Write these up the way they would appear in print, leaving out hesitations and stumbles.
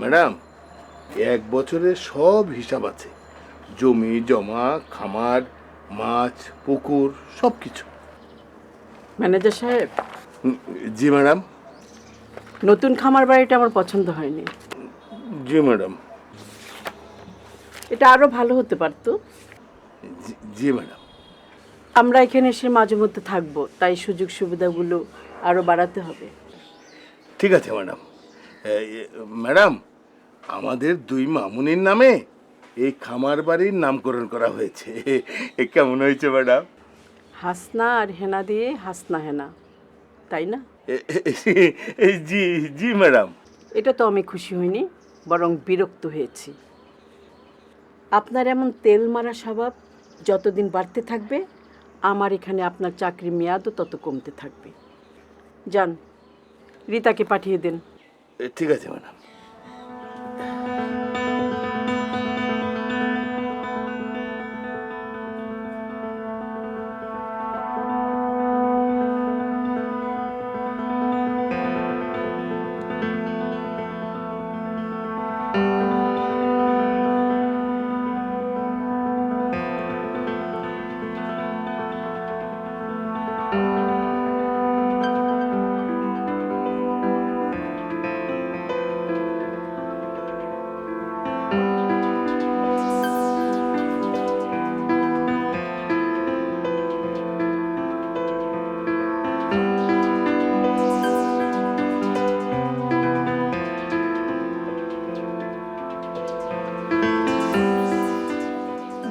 Madam, 1 বছরের সব হিসাব আছে, জমি জমা, খামার, মাছ, পুকুর, সব কিছু। ম্যানেজার সাহেব, জি ম্যাডাম। নতুন খামার বাড়িটা আমার পছন্দ হয়নি। জি ম্যাডাম। এটা আরো ভালো হতে পারতো। জি ম্যাডাম। আমরা এখানে এসে মাঝে মধ্যে থাকবো, তাই সুযোগ সুবিধাগুলো আরো বাড়াতে হবে। ঠিক আছে ম্যাডাম। ম্যাডাম, আমাদের 2 মামুনির নামে এই খামার বাড়ির নামকরণ করা হয়েছে। কেমন হয়েছে ম্যাডাম? হাসনা আর হেনা দিয়ে হাসনা হেনা, তাই না? জি জি ম্যাডাম। এটা তো আমি খুশি হইনি, বরং বিরক্ত হয়েছি। আপনার এমন তেল মারা স্বভাব যতদিন বাড়তে থাকবে, আমার এখানে আপনার চাকরি মেয়াদও তত কমতে থাকবে। যান, রিতাকে পাঠিয়ে দেন। ঠিক আছে ম্যাডাম।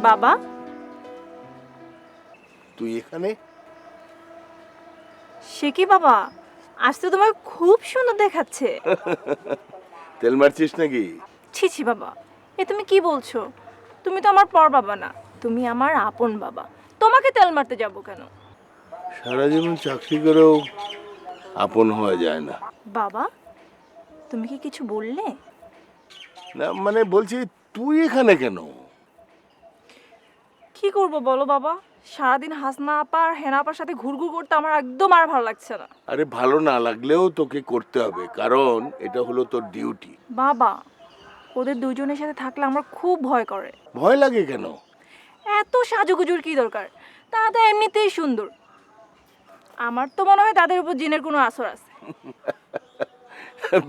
বাবা, তুই এখানে? সে কি বাবা, আজ তো তোমার খুব সুন্দর দেখাচ্ছে। তেল মারছিস নাকি? ছি ছি বাবা, এ তুমি কি বলছো? তুমি তো আমার পর বাবা না, তুমি আমার আপন বাবা। তোমাকে তেল মারতে যাবো কেন? সারা জীবন চাকরি করেও আপন হওয়া যায় না। বাবা, তুমি কি কিছু বললে? না মানে বলছি, তুই এখানে কেন? কি করবো বলো বাবা, সারাদিন হাসনা আপা আর হেনা আপার সাথে ঘুরঘুর করতে আমার একদম আর ভালো লাগছে না। আরে ভালো না লাগলেও তোকে করতে হবে, কারণ এটা হলো তোর ডিউটি। বাবা, ওদের দুজনের সাথে থাকলে আমার খুব ভয় করে। ভয় লাগে কেন? এত সাজুগুজুর কি দরকার? তারা তো এমনিতেই সুন্দর। আমার তো মনে হয় তাদের উপর জিনের কোনো আসর আছে।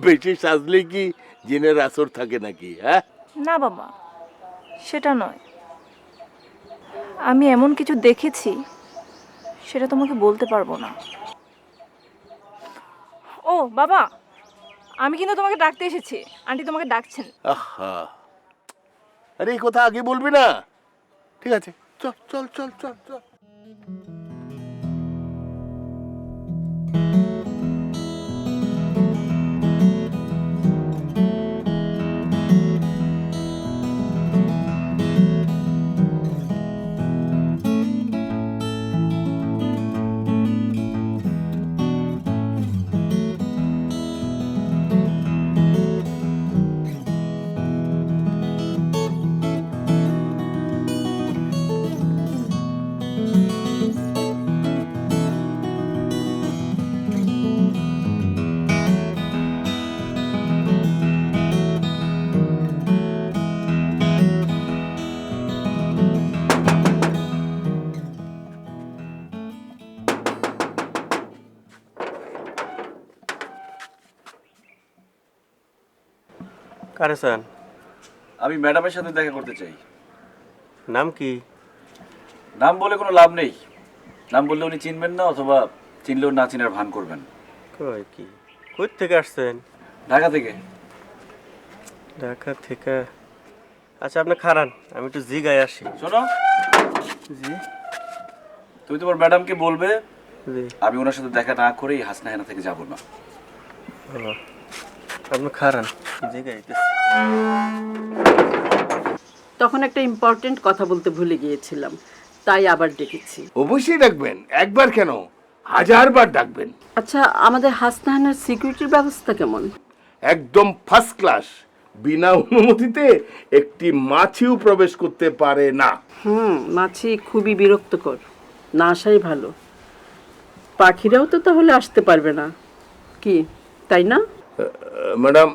বেশি সাজলে কি জিনের আসর থাকে নাকি? হ্যাঁ, না বাবা, সেটা নয়। আমি এমন কিছু দেখেছি, সেটা তোমাকে বলতে পারবো না। ও বাবা, আমি কিন্তু তোমাকে ডাকতে এসেছি। আন্টি তোমাকে ডাকছেন। আহা, আরে এই কথা আগে বলবি না? ঠিক আছে, চল চল চল চল চল। কারে চান? আমি ম্যাডামের সাথে দেখা করতে চাই। নাম কি? নাম বলে কোনো লাভ নেই। নাম বললে উনি চিনবেন না, অথবা চিনলেও না চিনার ভান করবেন। কই কি? কই থেকে আসছেন? ঢাকা থেকে। ঢাকা থেকে? আচ্ছা আপনি খারান, আমি একটু জিগায় আসি। শোনো, জি তুমি তোমার ম্যাডামকে বলবে জি। আমি ওনার সাথে দেখা না করেই হাসনা হেনা থেকে যাবো না। ও, আপনি খারান, জিগাই। তখন একটা ইম্পর্টেন্ট কথা বলতে ভুলে গিয়েছিলাম, তাই আবার ডেকেছি। অবশ্যই ডাকবেন, একবার কেন 1000বার ডাকবেন। আচ্ছা, আমাদের হাসনা হেনার সিকিউরিটির ব্যবস্থা কেমন? একদম ফার্স্ট ক্লাস। বিনা অনুমতিতে একটি মাছিও প্রবেশ করতে পারে না। মাছি খুবই বিরক্তকর, না আসাই ভালো। পাখিরাও তো তাহলে আসতে পারবে না, কি তাই না? ম্যাডাম,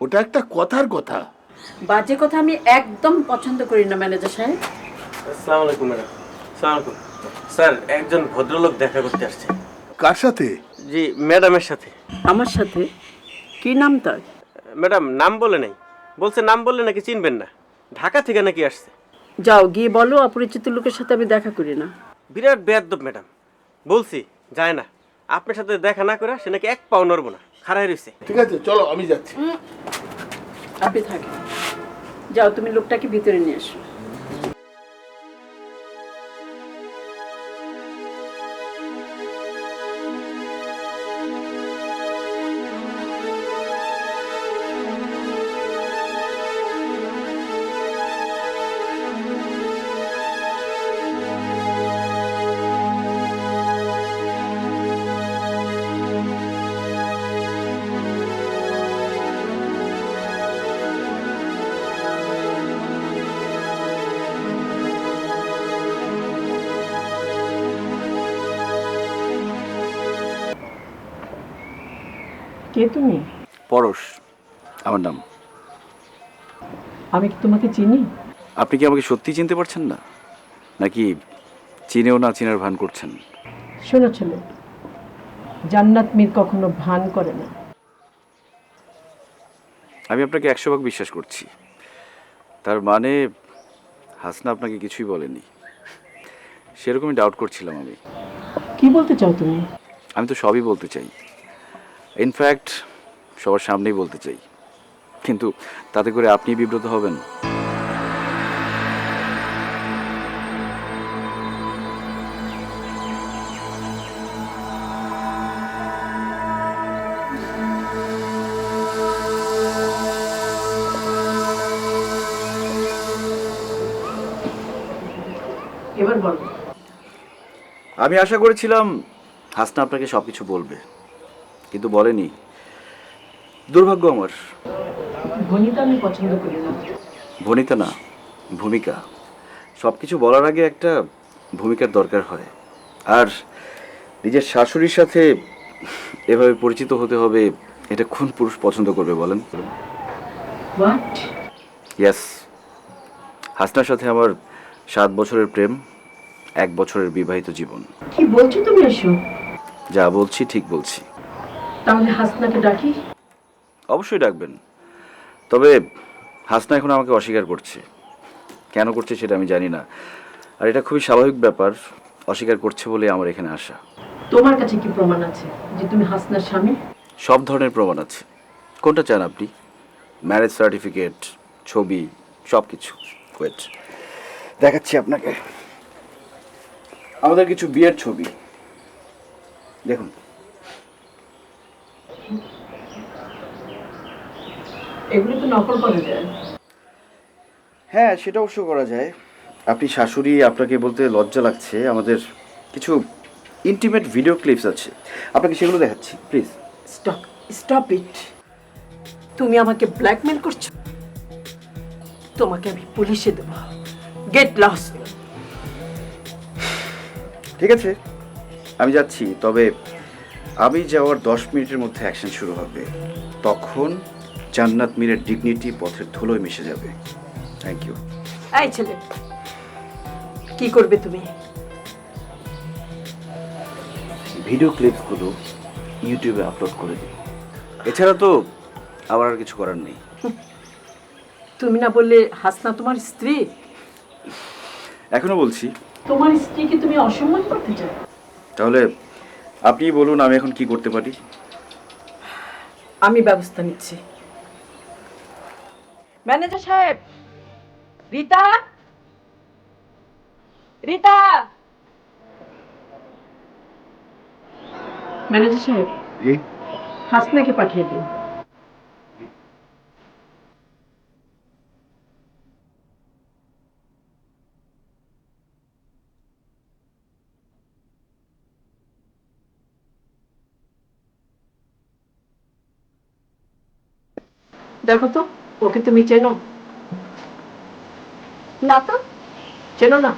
ওটা একটা কথার কথা। বাজে কথা আমি একদম পছন্দ করি না ম্যানেজার সাহেব। আসসালামু আলাইকুম ম্যাডাম। আসসালামু আলাইকুম স্যার, একজন ভদ্রলোক দেখা করতে আসছে। কার সাথে? জি, ম্যাডামের সাথে। আমার সাথে? কি নাম তার? ম্যাডাম নাম বলে নাই, বলছে নাম বললে নাকি চিনবেন না, ঢাকা থেকে নাকি আসছে। যাও গিয়ে বলো অপরিচিত লোকের সাথে আমি দেখা করি না। বিরাট বেয়াদব ম্যাডাম, বলছি যায় না। আপনার সাথে দেখা না করে সে নাকি এক পাও নড়বো না, খাড়াই রয়েছে। ঠিক আছে চলো আমি যাচ্ছি। আপনি থাকেন, যাও তুমি লোকটাকে ভিতরে নিয়ে এসো। কে তুমি? পরশ আমার নাম। আমি কি তোমাকে চিনি? আপনি কি আমাকে সত্যি চিনতে পারছেন না, নাকি চিনেও না চিনার ভান করছেন? শোনো ছেলে, জান্নাত মীর কখনো ভান করে না। আমি আপনাকে 100 ভাগ বিশ্বাস করছি। তার মানে হাসনা আপনাকে কিছুই বলেনি? সেরকমই ডাউট করছিলাম আমি। কি বলতে চাও তুমি? আমি তো সবই বলতে চাই, ইনফ্যাক্ট সবার সামনেই বলতে চাই, কিন্তু তাতে করে আপনি বিব্রত হবেন। এবার বলো। আমি আশা করেছিলাম হাসনা আপনাকে সব কিছু বলবে, কিন্তু বলেনি। দুর্ভাগ্য আমার। গণিত আমি পছন্দ করি না। ভনিতা না, ভূমিকা। সব কিছু বলার আগে একটা ভূমিকার দরকার হয়। আর নিজের শাশুড়ির সাথে এভাবে পরিচিত হতে হবে, এটা কোন পুরুষ পছন্দ করবে বলেন? হোয়াট? ইয়েস, হাসনার সাথে আমার 7 বছরের প্রেম, 1 বছরের বিবাহিত জীবন। কি বলছো তুমি এসব? যা বলছি ঠিক বলছি। তাহলে হাসনাকে ডাকি। অবশ্যই ডাকবেন, তবে হাসনা এখন আমাকে অস্বীকার করছে। কেন করছে সেটা আমি জানি না, আর এটা খুবই স্বাভাবিক ব্যাপার। অস্বীকার করছে বলে আমার এখানে আসা। তোমার কাছে কি প্রমাণ আছে যে তুমি হাসনার স্বামী? সব ধরনের প্রমাণ আছে। কোনটা চান আপনি? ম্যারেজ সার্টিফিকেট, ছবি, সব কিছু। ওয়েট, দেখাচ্ছি আপনাকে। আমাদের কিছু বিয়ের ছবি দেখুন। এগুলো তো নকল করা যায়। হ্যাঁ, সেটা অবশ্য করা যায়। আপনি শাশুড়ি, আপনাকে বলতে লজ্জা লাগছে, আমাদের কিছু ইন্টিমেট ভিডিও ক্লিপস আছে, আপনাকে সেগুলো দেখাচ্ছি প্লিজ। Stop, stop it. তুমি আমাকে ব্ল্যাকমেল করছো। তোমাকে আমি পুলিশে দেব। Get lost. ঠিক আছে, আমি যাচ্ছি, তবে আমি যাওয়ার 10 মিনিটের মধ্যে অ্যাকশন শুরু হবে। তখন জান্নাত মীরের ডিগনিটি পথের ধুলোয় মিশে যাবে। Thank you. এই ছেলে, কি করবে তুমি? ভিডিও ক্লিপসগুলো ইউটিউবে আপলোড করে দিই। এছাড়া তো আমার আর কিছু করার নেই। তুমি না বললে হাসনা তোমার স্ত্রী? এখনো বলছি। তোমার স্ত্রীকে তুমি অসম্মান করতে চাও? তাহলে আপনি বলুন আমি এখন কি করতে পারি? আমি ব্যবস্থা নিচ্ছি। ম্যানেজার সাহেব, রিতা, রিতা। ম্যানেজার সাহেব, হাসনাকে পাঠিয়ে দিন। দেখো তো, ওকে তুমি চেনো? না তো। চেনো না?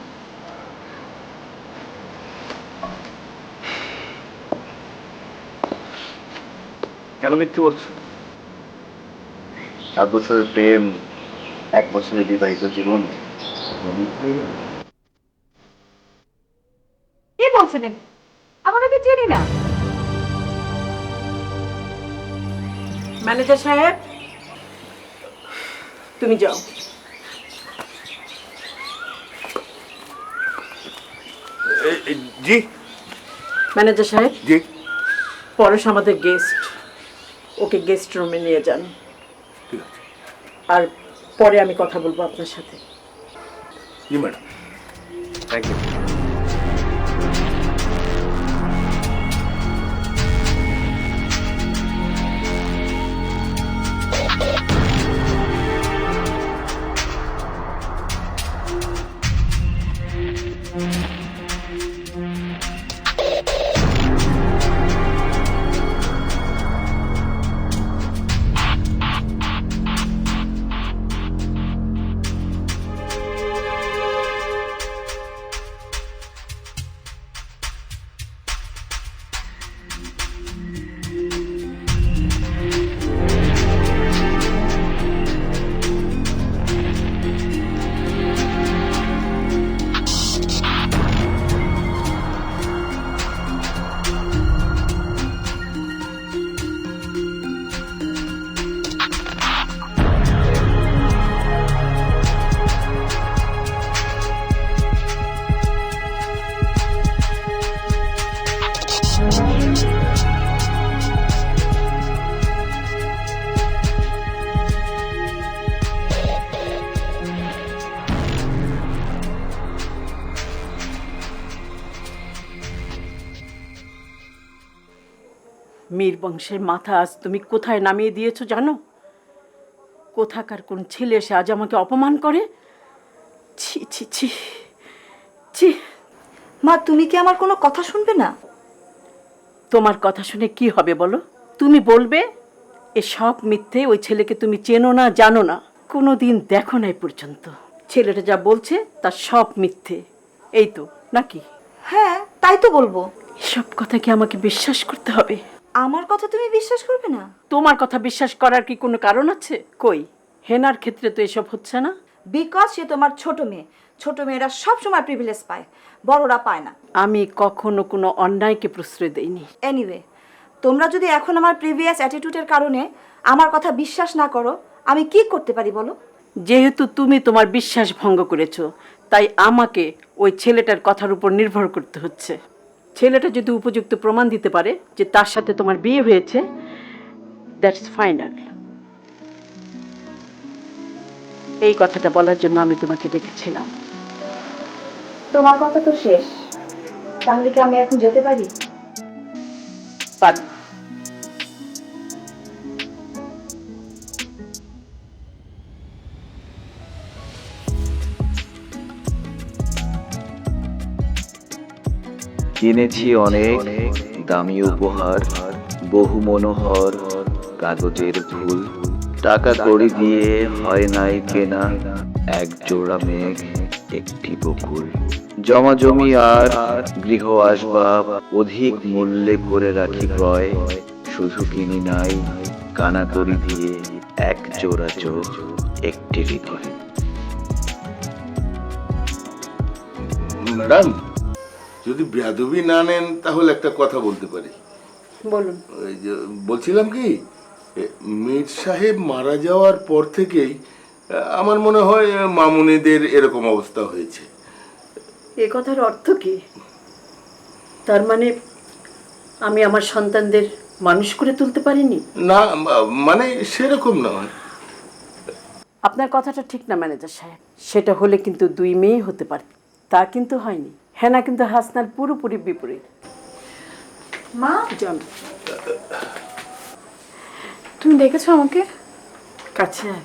কেন মিথ্যে বলছো? 7 বছরের প্রেম, 1 বছরের বিবাহিত জীবন। কি বলছেন? আমাকে চিনি না। ম্যানেজার সাহেব, তুমি যাও। জি ম্যানেজার সাহেব, জি। পরশ আমাদের গেস্ট, ওকে গেস্ট রুমে নিয়ে যান। ঠিক আছে। আর পরে আমি কথা বলবো আপনার সাথে। জি ম্যাডাম। Thank you. মীর বংশের মাথা আজ তুমি কোথায় নামিয়ে দিয়েছো জানো? কোথাকার কোন ছেলে এসে আজ আমাকে অপমান করে? ছি ছি ছি ছি। মা, তুমি কি আমার কোনো কথা শুনবে না? তোমার কথা শুনে কি হবে বলো? তুমি বলবে এ সব মিথ্যে, ওই ছেলেকে তুমি চেনো না, জানো না, কোনো দিন দেখো নাই পর্যন্ত। ছেলেটা যা বলছে তার সব মিথ্যে, এই তো নাকি? হ্যাঁ, তাই তো বলবো। এসব কথা কি আমাকে বিশ্বাস করতে হবে? আমার কথা তুমি বিশ্বাস করবে না? তোমার কথা বিশ্বাস করার কি কোনো কারণ আছে? কই, হেনার ক্ষেত্রে তো এসব হচ্ছে না। বিকজ সে তোমার ছোট মেয়ে। ছোট মেয়েরা সব সময় প্রিভিলেজ পায়, বড়রা পায় না। আমি কখনো কোনো অন্যায়কে প্রশ্রয় দেইনি। এনিওয়ে, তোমরা যদি এখন আমার প্রিভিয়াস অ্যাটিটিউডের কারণে আমার কথা বিশ্বাস না করো, আমি কি করতে পারি বলো? যেহেতু তুমি তোমার বিশ্বাস ভঙ্গ করেছো, তাই আমাকে ওই ছেলেটার কথার উপর নির্ভর করতে হচ্ছে। ছেলেটা যদি উপযুক্ত প্রমাণ দিতে পারে যে তার সাথে তোমার বিয়ে হয়েছে, দ্যাটস ফাইনাল। এই কথাটা বলার জন্য আমি তোমাকে ডেকেছিলাম। তোমার কথা তো শেষ, তাহলে কি আমি এখন যেতে পারি? পারো। কিনেছি অনেক দামি উপহার, বহু মনোহর কাগজের ফুল, টাকা কড়ি দিয়ে হয় নাই কেনা এক জোড়া মেঘ, একটি বকুল। জমা জমি আর গৃহ আসবাব অধিক মূল্যে করে রাখি ক্রয়, শুধু কিনি নাই কানা কড়ি দিয়ে এক জোড়া চোখ, একটি হৃদয়। ম্যাডাম, যদি বেয়াদবি না নেন তাহলে একটা কথা বলতে পারি। বলুন। ওই যে বলছিলাম কি, মীর সাহেব মারা যাওয়ার পর থেকেই আমার মনে হয় মামুনিদের এরকম অবস্থা হয়েছে। এ কথার অর্থ কি? তার মানে আমি আমার সন্তানদের মানুষ করে তুলতে পারিনি? না, মানে সেরকম নয়। আপনার কথাটা ঠিক না ম্যানেজার সাহেব। সেটা হলে কিন্তু দুই মেয়ে হতে পারত, তা কিন্তু হয়নি। হেনা কিন্তু হাসনার পুরোপুরি বিপরীত। মা, জন, তুমি দেখেছো আমাকে? কাছে আয়।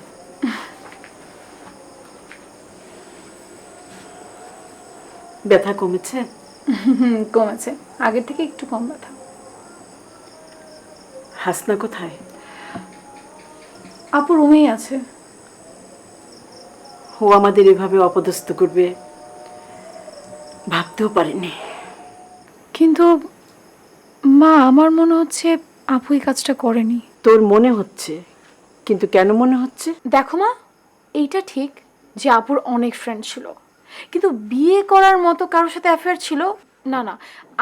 ব্যথা কমেছে? কমেছে, আগের থেকে একটু কম ব্যথা। হাসনা কোথায়? আপু রুমেই আছে। ও আমাদের এভাবে অপদস্থ করবে ভাবতেও পারিনি। কিন্তু মা, আমার মনে হচ্ছে আপু এই কাজটা করেনি। তোর মনে হচ্ছে, কিন্তু কেন মনে হচ্ছে? দেখো মা, এইটা ঠিক যে আপুর অনেক ফ্রেন্ড ছিল, কিন্তু বিয়ে করার মতো কারোর সাথে অ্যাফেয়ার ছিল না। না,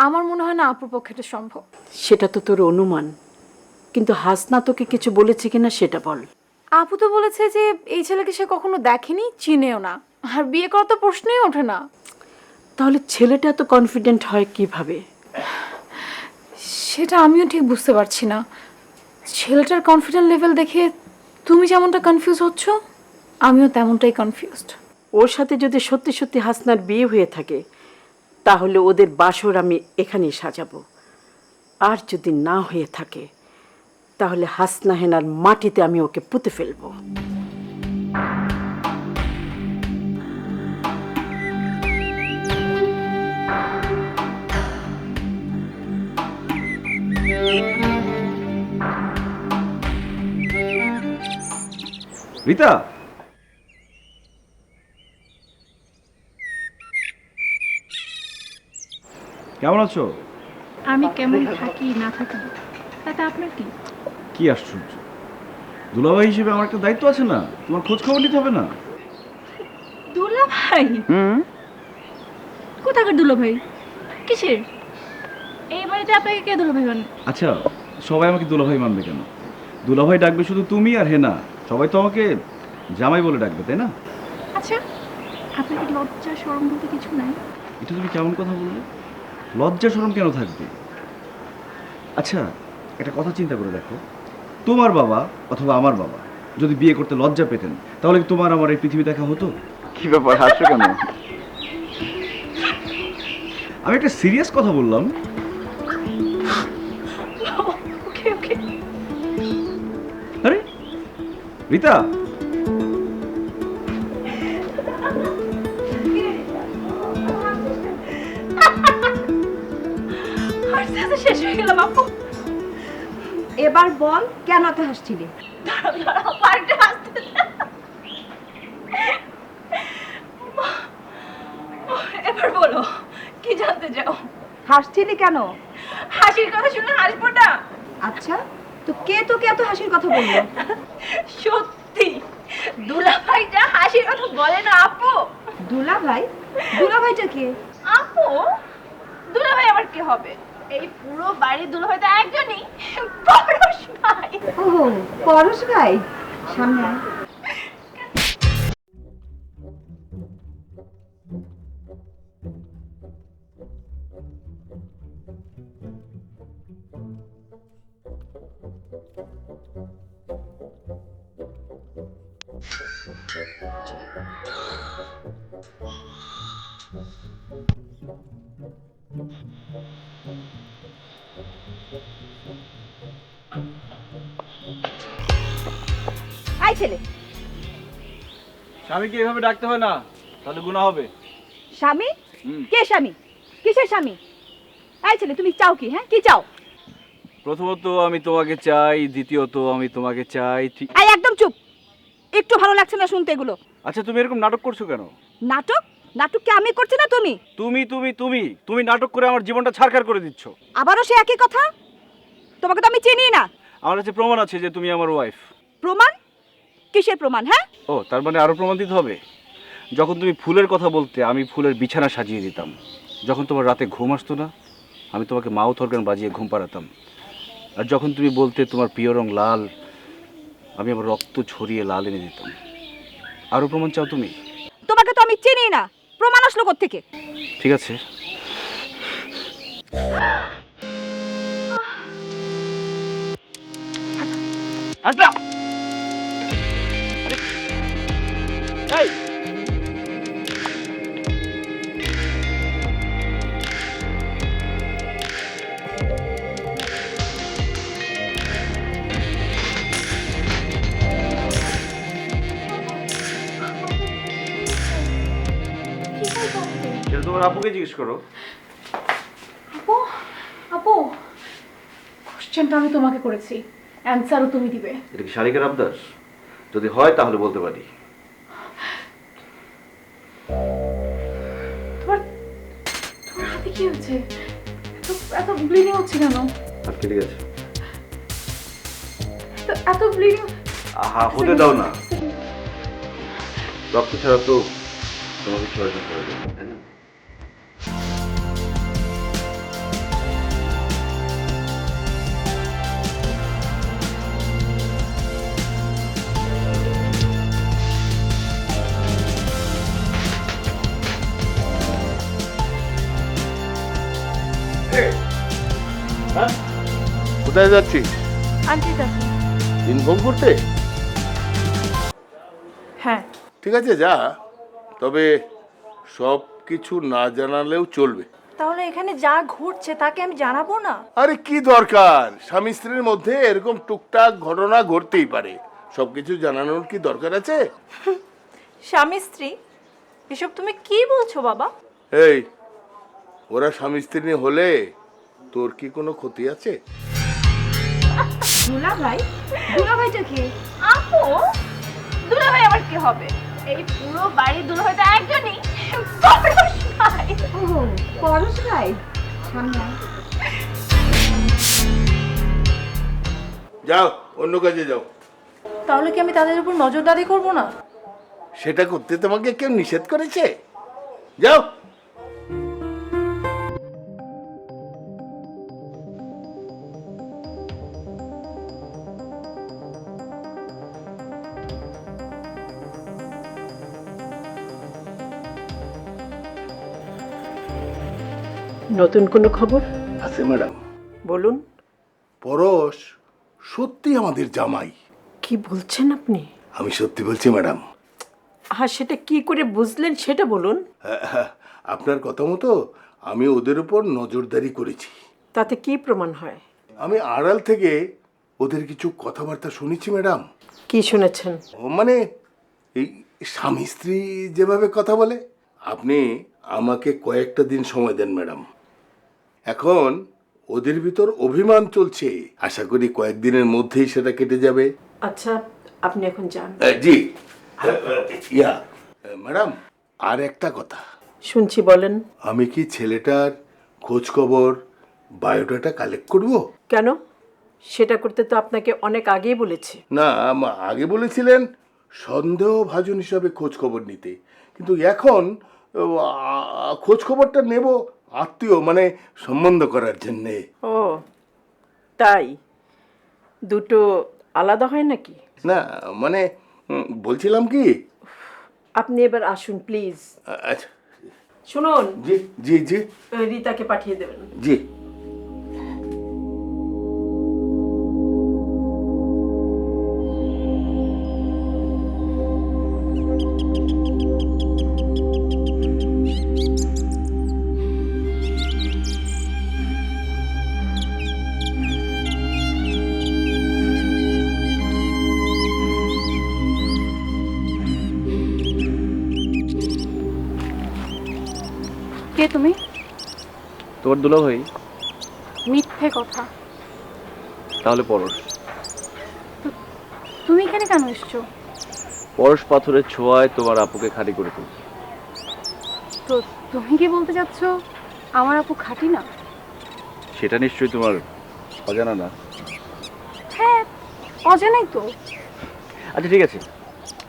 আমার মনে হয় না আপুর পক্ষে এটা সম্ভব। সেটা তো তোর অনুমান, কিন্তু হাসনা তোকে কিছু বলেছে কিনা সেটা বল। আপু তো বলেছে যে এই ছেলেকে সে কখনো দেখেনি, চিনেও না, আর বিয়ে করার তো প্রশ্নই ওঠে না। তাহলে ছেলেটা এত কনফিডেন্ট হয় কিভাবে? সেটা আমিও ঠিক বুঝতে পারছি না। ছেলেটার কনফিডেন্ট লেভেল দেখে তুমি যেমনটা কনফিউজ হচ্ছ, আমিও তেমনটাই কনফিউজড। ওর সাথে যদি সত্যি সত্যি হাসনার বিয়ে হয়ে থাকে তাহলে ওদের বাসর আমি এখানেই সাজাবো, আর যদি না হয়ে থাকে তাহলে হাসনা হেনার মাটিতে আমি ওকে পুঁতে ফেলবো। রীতা, কেমন আছো? আমি কেমন থাকি না থাকি তাতে আপনার কি? কি আশ্চর্য, দুলাভাই হিসেবে আমার একটা দায়িত্ব আছে না? তোমার খোঁজ খবর নিতে হবে না? দুলা ভাই? কোথাকার দুলা ভাই? কিসের? এই বাড়িতে আপনাকে কে দুলা ভাই বানায়? আচ্ছা, সবাই আমাকে দুলাভাই মানবে কেন? দুলাভাই ডাকবে শুধু তুমি আর হেনা, সবাই তো আমাকে জামাই বলে ডাকবে, তাই না? আচ্ছা, আপনার কি লজ্জা শরম বলতে কিছু নাই? এটা তুমি কেমন কথা বললে? লজ্জা শরম কেন থাকবে? আচ্ছা, একটা কথা চিন্তা করে দেখো, তোমার বাবা অথবা আমার বাবা যদি বিয়ে করতে লজ্জা পেতেন তাহলে কি তোমার আমার এই পৃথিবী দেখা হতো? কি ব্যাপার, হাসছো কেন? আমি একটা সিরিয়াস কথা বললাম। ওকে ওকে। আরে রীতা, হাসতে হাসতে শেষ হয়ে গেলাম আপু। এবার বল, কেন এত হাসছিলি? দাঁড়াও দাঁড়াও, পাল্টে হাসতে দে। এবার বলো, কি জানতে চাও? হাসছিলি কেন? হাসির কথা শুনে হাসবো না? আচ্ছা, তো কে তোকে এত হাসির কথা বললো? সত্যি দুলাভাইটা হাসির কথা বলে না আপু? দুলাভাই? দুলাভাইটা কে? আপু, দুলাভাই আবার কে হবে? এই পুরো বাড়ির দুলাভাই তো একজনই, পরশ ভাই। ও, পরশ ভাই, সামনে আয়। আয় ছেলে। স্বামীকে এভাবে ডাকতে হয় না, তাহলে গুনাহ হবে। স্বামী? কে স্বামী? কিসের স্বামী? আয় ছেলে, তুমি চাও কি? হ্যাঁ, কি চাও? প্রথমত আমি তোমাকে চাই, দ্বিতীয়ত আমি তোমাকে চাই। আয়, একদম চুপ। একটু ভালো লাগছে না শুনতে এগুলো। আচ্ছা, তুমি এরকম নাটক করছো কেন? নাটক? নাটক কি আমি করছি না তুমি? তুমি তুমি তুমি তুমি নাটক করে আমার জীবনটা ছারখার করে দিচ্ছ। আবারও সে একই কথা? তোমাকে তো আমি চিনি না। আমার কাছে প্রমাণ আছে যে তুমি আমার ওয়াইফ। প্রমাণ? কিসের প্রমাণ? হ্যাঁ, ও, তার মানে আরো প্রমাণ দিতে হবে? যখন তুমি ফুলের কথা বলতে আমি ফুলের বিছানা সাজিয়ে দিতাম, যখন তোমার রাতে ঘুম আসতো না আমি তোমাকে মাউথ অর্গান বাজিয়ে ঘুম পাড়াতাম, আর যখন তুমি বলতে তোমার প্রিয় রং লাল আমি আমার রক্ত ছড়িয়ে লাল এনে দিতাম। আরো প্রমাণ চাও তুমি? তোমাকে তো আমি চিনি না, প্রমাণ আসলো কোত্থেকে? ঠিক আছে, আসলা এই এটা তোমার আপুকে জিজ্ঞেস করো। আপু, আপু, কোশ্চেনটা আমি তোমাকে করেছি, অ্যান্সারও তুমি দিবে। এটা কি শালিকার আবদার? যদি হয় তাহলে বলতে পারি। তোমার তোমার হাতে কি হয়েছে? এত এত ব্লিডিং হচ্ছে কেন? হাত কেটে গেছে। এত ব্লিডিং? আহা হতে দাও না, রক্ত ছাড়া তো তোমাকে চলাচল করা যাবে না, তাই না? কোথায় যাচ্ছিস? আন্টির কাছে। ইনফর্ম করতে? হ্যাঁ। ঠিক আছে যা, তবে সব কিছু না জানালেও চলবে। তাহলে এখানে যা ঘটছে তাকে আমি জানাবো না? আরে কি দরকার, স্বামী স্ত্রীর মধ্যে এরকম টুকটাক ঘটনা ঘটতেই পারে, সবকিছু জানানোর কি দরকার আছে? স্বামী স্ত্রী এসব তুমি কি বলছো বাবা? এই, ওরা স্বামী স্ত্রী হলে তোর কি কোনো ক্ষতি আছে? দুলাভাইটা কি? আপু, দুলাভাই আবার কি হবে? এই পুরো বাড়ির দুলাভাই তো একজনই, পরশ ভাই। পরশ ভাই, সামনে আয়। যাও, অন্য কাজে যাও। তাহলে কি আমি তাদের উপর নজরদারি করব না? সেটা করতে তোমাকে কেউ নিষেধ করেছে? যাও। নতুন কোনো খবর আছে ম্যাডাম। বলুন। পরশ সত্যি আমাদের জামাই। কি বলছেন আপনি? আমি সত্যি বলছি ম্যাডাম। হ্যাঁ, সেটা কি করে বুঝলেন সেটা বলুন। আপনার কথা মতো আমি ওদের উপর নজরদারি করেছি। তাতে কি প্রমাণ হয়? আমি আড়াল থেকে ওদের কিছু কথাবার্তা শুনেছি ম্যাডাম। কি শুনেছেন? ও মানে এই স্বামী স্ত্রী যেভাবে কথা বলে। আপনি আমাকে কয়েকটা দিন সময় দেন ম্যাডাম। এখন ওদের ভিতর অভিমান চলছে, আশা করি কয়েকদিনের মধ্যেই সেটা কেটে যাবে। আচ্ছা, আপনি এখন যান। জি ইয়া ম্যাডাম, আর একটা কথা। শুনছি, বলেন। আমি কি ছেলেটার খোঁজ খবর বায়োডাটা কালেক্ট করব? কেন? সেটা করতে তো আপনাকে অনেক আগেই বলেছি। না, আগে বলেছিলেন সন্দেহভাজন হিসাবে খোঁজ খবর নিতে, কিন্তু এখন খোঁজ খবরটা নেব আত্মীয় মানে সম্বন্ধ করার জন্যে। ও তাই? দুটো আলাদা হয় নাকি? না মানে বলছিলাম কি, আপনি এবার আসুন প্লিজ। আচ্ছা শুনুন, জি জি জি রিতাকে পাঠিয়ে দেবেন। জি। কে তুমি? তোমার দুলাভাই। মিথ্যে কথা। তাহলে পরশ। তুমি এখানে কেন এসছো? পরশ পাথরের ছোঁয়ায় তোমার আপুকে খাঁটি করে তুলছে। তো তুমি কি বলতে চাচ্ছ আমার আপু খাঁটি না? সেটা নিশ্চয়ই তোমার অজানা না। হ্যাঁ, অজানাই তো। আচ্ছা ঠিক আছে,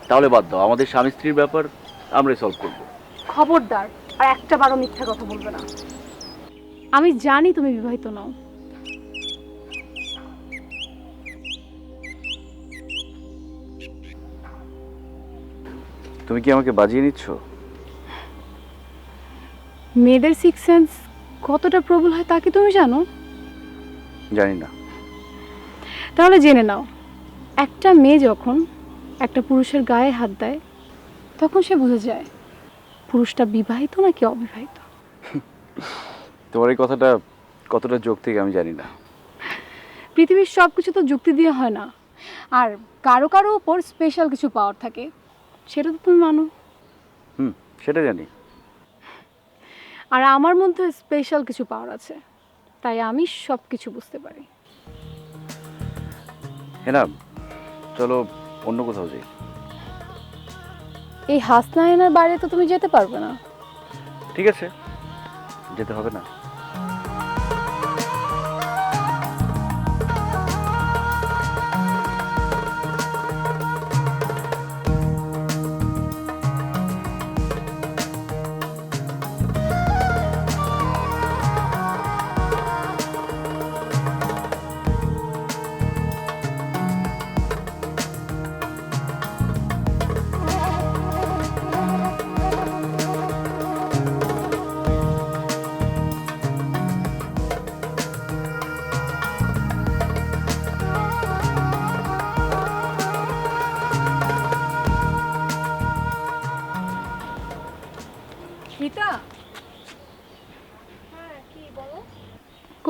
তাহলে বাদ দাও, আমাদের স্বামী স্ত্রীর ব্যাপার আমরাই সলভ করবো। খবরদার আর একটা বারো মিথ্যা কথা বলবে না। আমি জানি তুমি বিবাহিত নও। তুমি কি আমাকে বাজিয়ে নিচ্ছ? মেয়েদের সিক্স সেন্স কতটা প্রবল হয় তা কি তুমি জানো? জানি না। তাহলে জেনে নাও, একটা মেয়ে যখন একটা পুরুষের গায়ে হাত দেয় তখন সে বুঝে যায় পুরুষটা বিবাহিত নাকি অবিবাহিত। তোমার এই কথাটা কতটা যৌক্তিক আমি জানি না। পৃথিবীর সব কিছু তো যুক্তি দিয়ে হয় না, আর কারো কারো উপর স্পেশাল কিছু পাওয়ার থাকে, সেটা তো তুমি মানো। সেটা জানি। আর আমার মধ্যে স্পেশাল কিছু পাওয়ার আছে, তাই আমি সব কিছু বুঝতে পারি। হ্যাঁ, চলো অন্য কোথাও যাই। এই হাসনায়নার বাইরে তো তুমি যেতে পারবে না। ঠিক আছে, যেতে হবে না।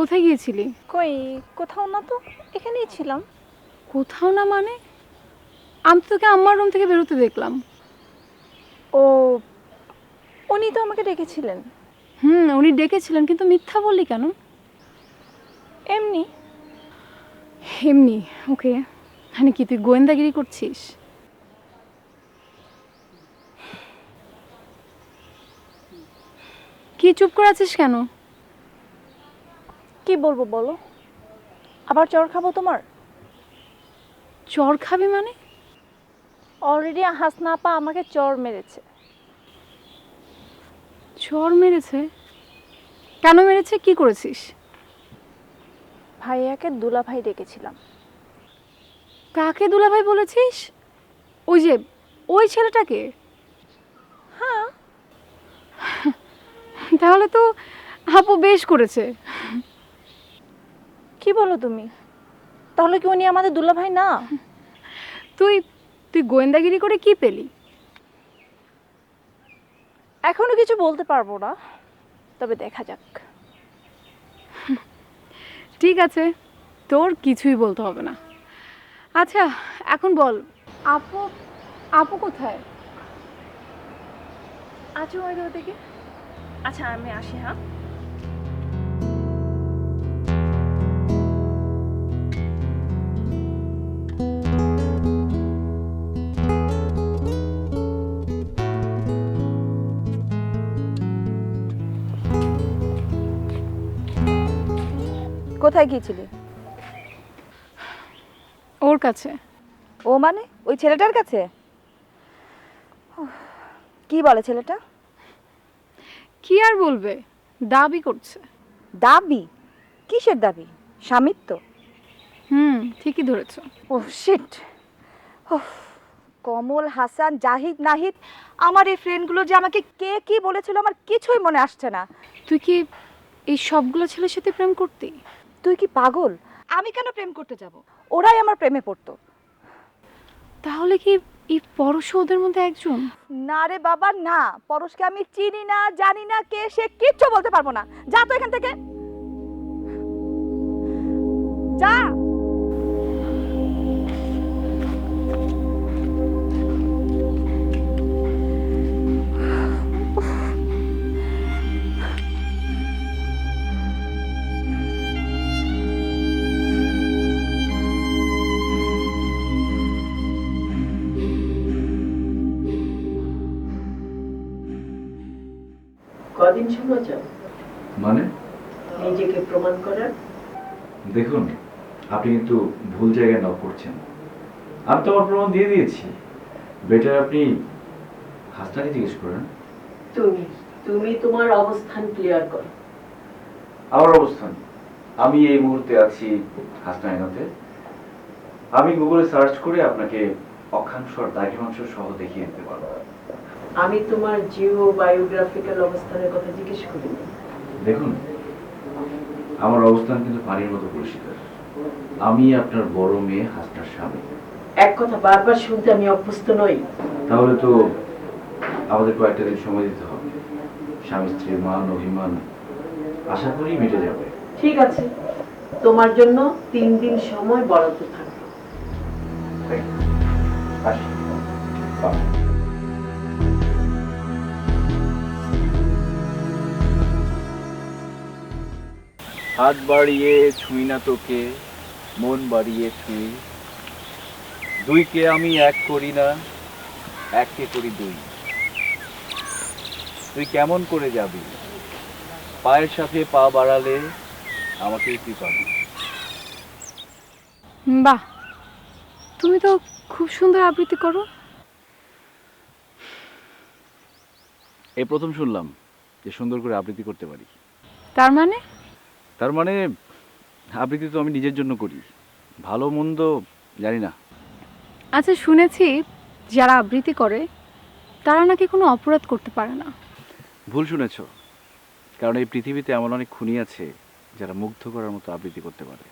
কোথায় গিয়েছিলি? কই কোথাও না তো, এখানেই ছিলাম। কোথাও না মানে? আমি তো তোকে আম্মার রুম থেকে বেরোতে দেখলাম। ও, উনি তো আমাকে ডেকেছিলেন। উনি ডেকেছিলেন, কিন্তু মিথ্যা বললি কেন? এমনি। এমনি? ওকে, মানে কি তুই গোয়েন্দাগিরি করছিস? কি চুপ করে আছিস কেন? কি বলবো বলো, আবার চর খাবো তোমার? চর খাবি মানে? অলরেডি হাসনা আপা আমাকে চর মেরেছে। চর মেরেছে? কেন মেরেছে? কি করেছিস? ভাইয়াকে দুলাভাই ডেকেছিলাম। কাকে দুলাভাই বলেছিস? ওই যে ওই ছেলেটাকে? হ্যাঁ। তাহলে তো আপু বেশ করেছে। কি বলো তুমি? তাহলে কি উনি আমাদের দুলাভাই না? তুই তুই গোয়েন্দাগিরি করে কি পেলি? এখনো কিছু বলতে পারবো না, তবে দেখা যাক। ঠিক আছে, তোর কিছুই বলতে হবে না। আচ্ছা এখন বল, আপু আপু কোথায়? আচ্ছা ওই দিকে। আচ্ছা আমি আসি, হ্যাঁ। কোথায় গিয়েছিলি? ওর কাছে। ও মানে ওই ছেলেটার কাছে? উফ, কি বলে ছেলেটা? কি আর বলবে, দাবি করছে। দাবি? কিসের দাবি? স্বামিত্ব? ঠিকই ধরেছ। ও শিট। কমল, হাসান, জাহিদ, নাহিদ, আমার এই ফ্রেন্ডগুলো যে আমাকে কে কি বলেছিল আমার কিছুই মনে আসছে না। তুই কি এই সবগুলো ছেলের সাথে প্রেম করতি? তুই কি পাগল? আমি কেন প্রেম করতে যাব? ওরাই আমার প্রেমে পড়তো। তাহলে কি এই পরশ ওদের মধ্যে একজন? না রে বাবা না, পরশকে আমি চিনি না, জানি না কে সে, কিচ্ছু বলতে পারবো না। যা তো এখান থেকে, যা। কদিন সময় চাও মানে নিজেকে প্রমাণ করার? দেখুন, আপনি কিন্তু ভুল জায়গায় নক করছেন। আমি তো আমার প্রমাণ দিয়ে দিয়েছি। বেটার আপনি হাসনাকে জিজ্ঞেস করেন। তুমি তোমার অবস্থান ক্লিয়ার করো। আমার অবস্থান, আমি এই মুহূর্তে আছি হাসনাইনাতে। আমি গুগলে সার্চ করে আপনাকে অক্ষাংশ আর দ্রাঘিমাংশ সহ দেখিয়ে দিতে পারবো। আমি তোমার জিও বায়োগ্রাফিক্যাল অবস্থানের কথা জিজ্ঞেস করিনি। দেখুন, আমার অবস্থান কিন্তু পানির মতো পরিষ্কার। আমি আপনার বড় মেয়ে হাসনার স্বামী। এক কথা বারবার শুনতে আমি অভ্যস্ত নই। তাহলে তো আমাদের কয়েকটা দিন সময় দিতে হবে। স্বামী স্ত্রীর মান অভিমান আশা করি মিটে যাবে। ঠিক আছে, তোমার জন্য 3 দিন সময় বরাদ্দ থাকবে। আসি। বাই। হাত বাড়িয়ে ছুঁই না তোকে, মন বাড়িয়ে ছুঁই। দুইকে আমি এক করি না, এককে করি দুই। তুই কেমন করে যাবি? পায়ের সাথে পা বাড়ালে আমাকেই তুই পাবি। বাহ, তুমি তো খুব সুন্দর আবৃত্তি করো। এই প্রথম শুনলাম যে সুন্দর করে আবৃত্তি করতে পারি। তার মানে? তার মানে আবৃত্তি তো আমি নিজের জন্য করি, ভালো মন্দ জানি না। আচ্ছা, শুনেছি যারা আবৃত্তি করে তারা নাকি কোনো অপরাধ করতে পারে না। ভুল শুনেছ, কারণ এই পৃথিবীতে এমন অনেক খুনি আছে যারা মুগ্ধ করার মতো আবৃত্তি করতে পারে।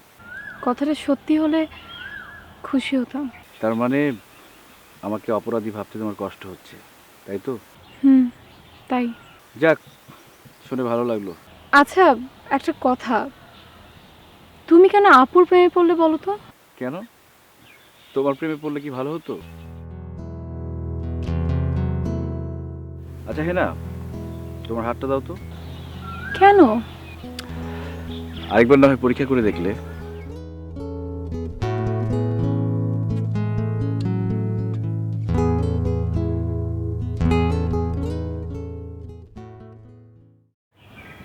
কথাটা সত্যি হলে খুশি হতাম। তার মানে আমাকে অপরাধী ভাবতে তোমার কষ্ট হচ্ছে, তাই তো? তাই। যাক, শুনে ভালো লাগলো। আচ্ছা, একটা কথা, তুমি কেন আপুর প্রেমে পড়লে বলো তো? কেন, তোমার প্রেমে পড়লে কি ভালো হতো? আচ্ছা হেনা, তোমার হাতটা দাও তো। কেন? আরেকবার না হয় পরীক্ষা করে দেখলে।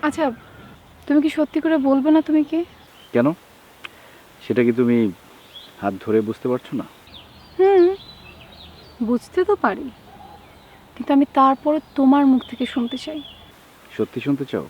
আচ্ছা, তুমি কি সত্যি করে বলবে না তুমি কে? কেন, সেটা কি তুমি হাত ধরে বুঝতে পারছো না? বুঝতে তো পারি, কিন্তু আমি তারপরে তোমার মুখ থেকে শুনতে চাই। সত্যি শুনতে চাও?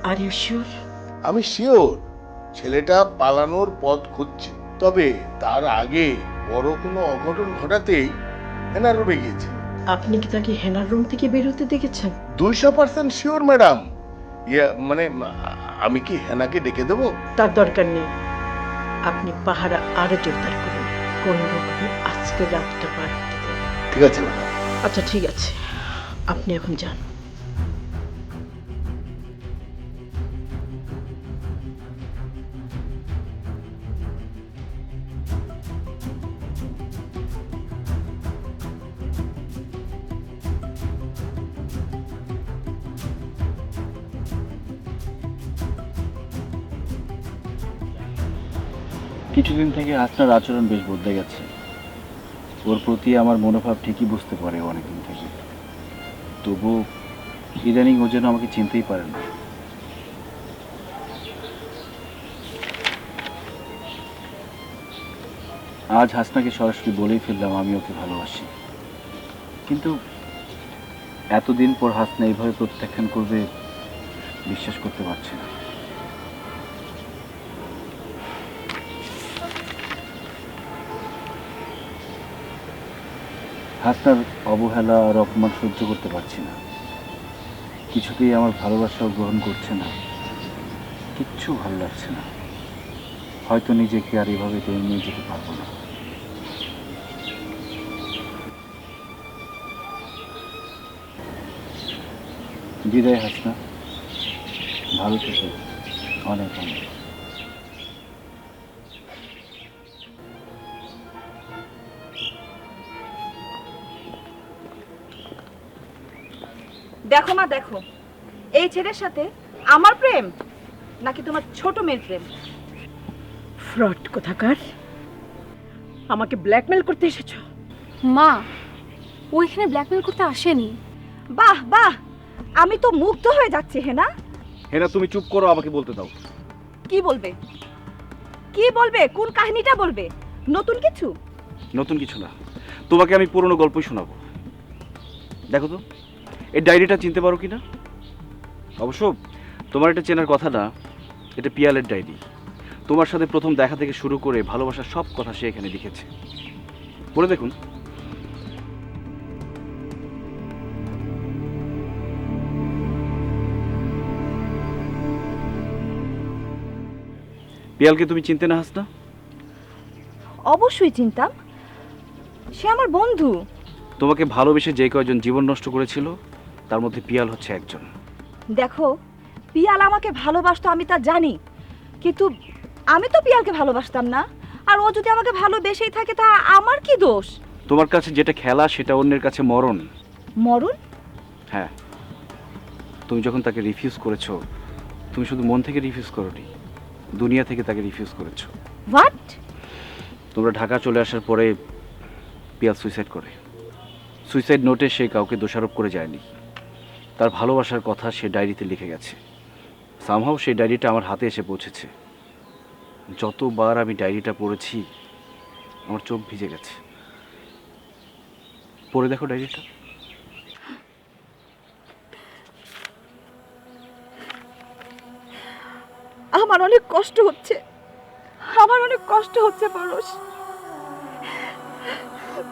Are you sure? আমি শিওর ছেলেটা পালানোর পথ খুঁজছে, তবে তার আগে বড় কোনো অঘটন ঘটাতেই হেনার রুমে গিয়েছে। আপনি কি তাকে হেনার রুম থেকে বের হতে দেখেছেন? 200% শিওর ম্যাডাম। মানে আমি কি হেনাকে ডেকে দেবো? তার দরকার নেই। আপনি পাহারা আরো জোরদার করুন, কোন রকমে আজকে রাতটা পার হতে দেন। ঠিক আছে ম্যাডাম। আচ্ছা ঠিক আছে, আপনি এখন যান। কিছুদিন থেকে হাসনার আচরণ বেশ বদলে গেছে। ওর প্রতি আমার মনোভাব ঠিকই বুঝতে পারে অনেকদিন থেকে, তবু ইদানিং ও যেন আমাকে চিনতেই পারে না। আজ হাসনাকে সরাসরি বলেই ফেললাম আমি ওকে ভালোবাসি, কিন্তু এতদিন পর হাসনা এইভাবে প্রত্যাখ্যান করবে বিশ্বাস করতে পারছি না। হাসনার অবহেলা আর অপমান সহ্য করতে পারছি না। কিছুতেই আমার ভালোবাসাও গ্রহণ করছে না, কিচ্ছু ভালো লাগছে না। হয়তো নিজেকে আর এভাবে টেনে নিয়ে যেতে পারবো না। বিদায় হাসনা, ভালো থেকো, অনেক অনেক। দেখো মা দেখো, এই ছেলের সাথে আমার প্রেম নাকি তোমার ছোট মেয়ের প্রেম? ফ্রড কোথাকার, আমাকে ব্ল্যাকমেল করতে এসেছো? মা, ও এখানে ব্ল্যাকমেল করতে আসেনি। বাহ বাহ, আমি তো মুগ্ধ হয়ে যাচ্ছি। হেনা, হেনা তুমি চুপ করো, আমাকে বলতে দাও। কি বলবে? কি বলবে? কোন কাহিনীটা বলবে? নতুন কিছু? নতুন কিছু না, তোমাকে আমি পুরনো গল্পই শোনাবো। দেখো তো এই ডায়েরিটা চিনতে পারো কি না? অবশ্য তোমার এটা চেনার কথা না, এটা পিয়ালের ডায়েরি। তোমার সাথে প্রথম দেখা থেকে শুরু করে ভালোবাসার সব কথা সে এখানে লিখেছে। পড়ে দেখুন। পিয়ালকে তুমি চিনতে না হাসনা? অবশ্যই চিনতাম, সে আমার বন্ধু। তোমাকে ভালোবেসে যে কয়জন জীবন নষ্ট করেছিল তার মধ্যে পিয়াল হচ্ছে একজন। দেখো, পিয়াল আমাকে ভালোবাসতো আমি তা জানি, কিন্তু আমি তো পিয়ালকে ভালোবাসতাম না। আর ও যদি আমাকে ভালোবেসেই থাকে তা আমার কি দোষ? তোমার কাছে যেটা খেলা সেটা অন্যের কাছে মরণ। মরণ? হ্যাঁ, তুমি যখন তাকে রিফিউজ করেছো, তুমি শুধু মন থেকে রিফিউজ করোনি, দুনিয়া থেকে তাকে রিফিউজ করেছো। হোয়াট? তোমরা ঢাকা চলে আসার পরে পিয়াল সুইসাইড করে। সুইসাইড নোটে সে কাউকে দোষারোপ করে যায়নি, তার ভালোবাসার কথা সে ডায়েরিতে লিখে গেছে। সামহাও সেই ডায়েরিটা আমার হাতে এসে পৌঁছেছে। যতবার আমি ডায়েরিটা পড়েছি আমার চোখ ভিজে গেছে। পড়ে দেখো ডায়েরিটা। আমার অনেক কষ্ট হচ্ছে, আমার অনেক কষ্ট হচ্ছে পরশ।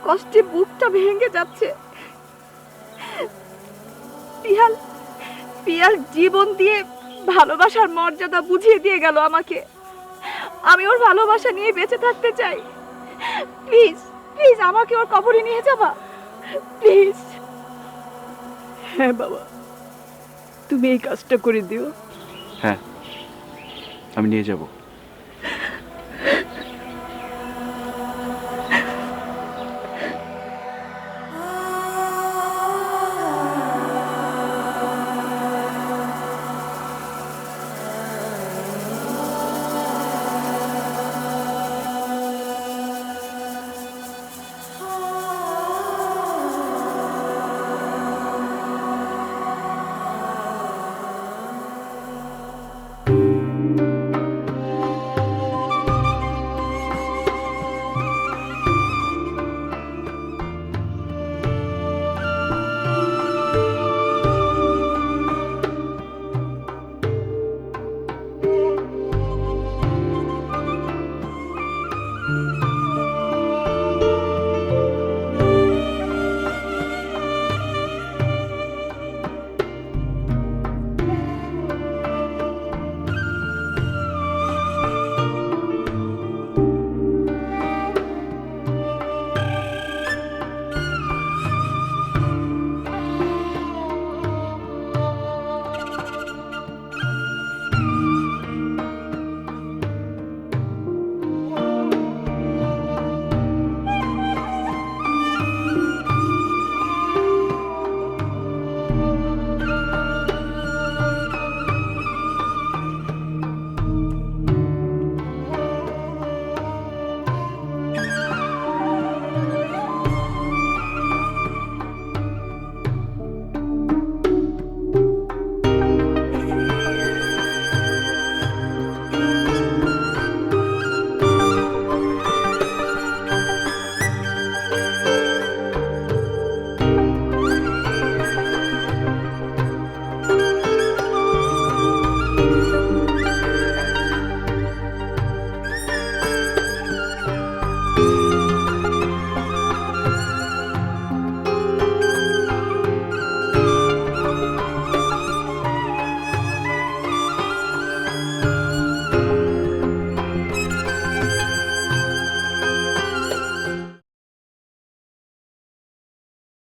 কষ্টে বুকটা ভেঙে যাচ্ছে। পিয়াল, পিয়াল জীবন দিয়ে ভালোবাসার মর্যাদা বুঝিয়ে দিয়ে গেল আমাকে। আমি ওর ভালোবাসা নিয়ে বেঁচে থাকতে চাই। প্লিজ প্লিজ আমাকে ওর কবরে নিয়ে যাবা, প্লিজ। হ্যাঁ বাবা, তুমি এই কাজটা করে দিও। হ্যাঁ, আমি নিয়ে যাব।